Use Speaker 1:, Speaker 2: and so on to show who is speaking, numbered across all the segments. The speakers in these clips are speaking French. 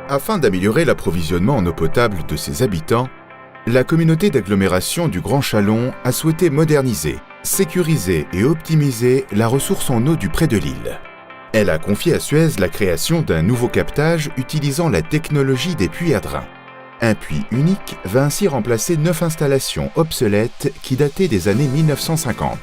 Speaker 1: Afin d'améliorer l'approvisionnement en eau potable de ses habitants, la communauté d'agglomération du Grand Chalon a souhaité moderniser, sécuriser et optimiser la ressource en eau du pré de l'île. Elle a confié à Suez la création d'un nouveau captage utilisant la technologie des puits à drain. Un puits unique va ainsi remplacer 9 installations obsolètes qui dataient des années 1950.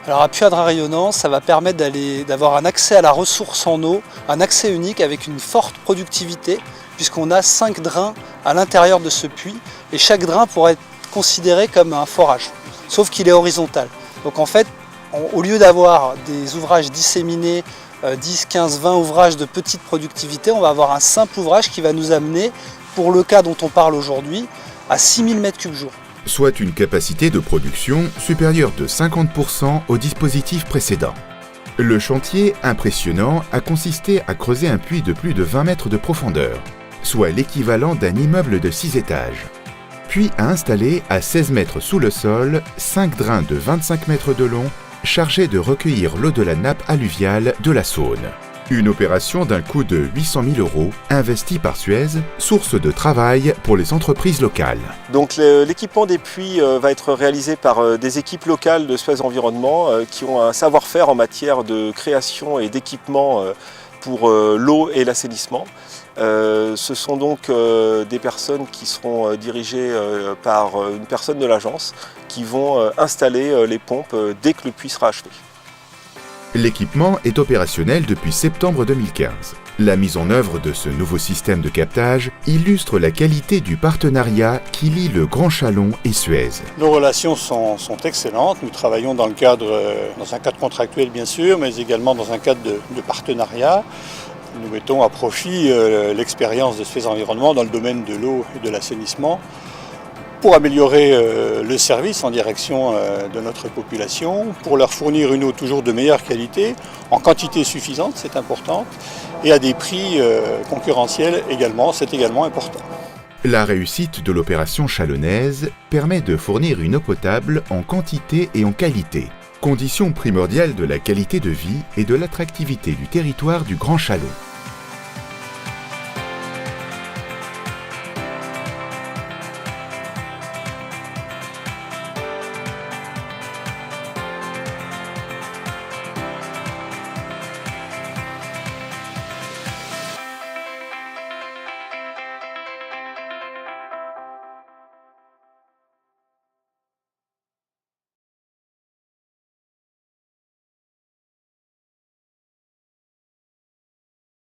Speaker 2: Alors un puits à drain rayonnant, ça va permettre d'avoir un accès à la ressource en eau, un accès unique avec une forte productivité, puisqu'on a 5 drains à l'intérieur de ce puits, et chaque drain pourrait être considéré comme un forage, sauf qu'il est horizontal. Donc en fait, au lieu d'avoir des ouvrages disséminés, 10, 15, 20 ouvrages de petite productivité, on va avoir un simple ouvrage qui va nous amener, pour le cas dont on parle aujourd'hui, à 6000 m3 jour.
Speaker 1: Soit une capacité de production supérieure de 50% au dispositif précédent. Le chantier impressionnant a consisté à creuser un puits de plus de 20 mètres de profondeur, soit l'équivalent d'un immeuble de 6 étages. Puis à installer à 16 mètres sous le sol 5 drains de 25 mètres de long chargés de recueillir l'eau de la nappe alluviale de la Saône. Une opération d'un coût de 800 000 € investie par Suez, source de travail pour les entreprises locales.
Speaker 3: Donc l'équipement des puits va être réalisé par des équipes locales de Suez Environnement qui ont un savoir-faire en matière de création et d'équipement pour l'eau et l'assainissement. Ce sont donc des personnes qui seront dirigées par une personne de l'agence qui vont installer les pompes dès que le puits sera achevé.
Speaker 1: L'équipement est opérationnel depuis septembre 2015. La mise en œuvre de ce nouveau système de captage illustre la qualité du partenariat qui lie le Grand Chalon et Suez.
Speaker 4: Nos relations sont excellentes. Nous travaillons dans un cadre contractuel bien sûr, mais également dans un cadre de partenariat. Nous mettons à profit l'expérience de Suez Environnement dans le domaine de l'eau et de l'assainissement pour améliorer le service en direction de notre population, pour leur fournir une eau toujours de meilleure qualité, en quantité suffisante, c'est important, et à des prix concurrentiels également, c'est également important.
Speaker 1: La réussite de l'opération chalonnaise permet de fournir une eau potable en quantité et en qualité, condition primordiale de la qualité de vie et de l'attractivité du territoire du Grand Chalon.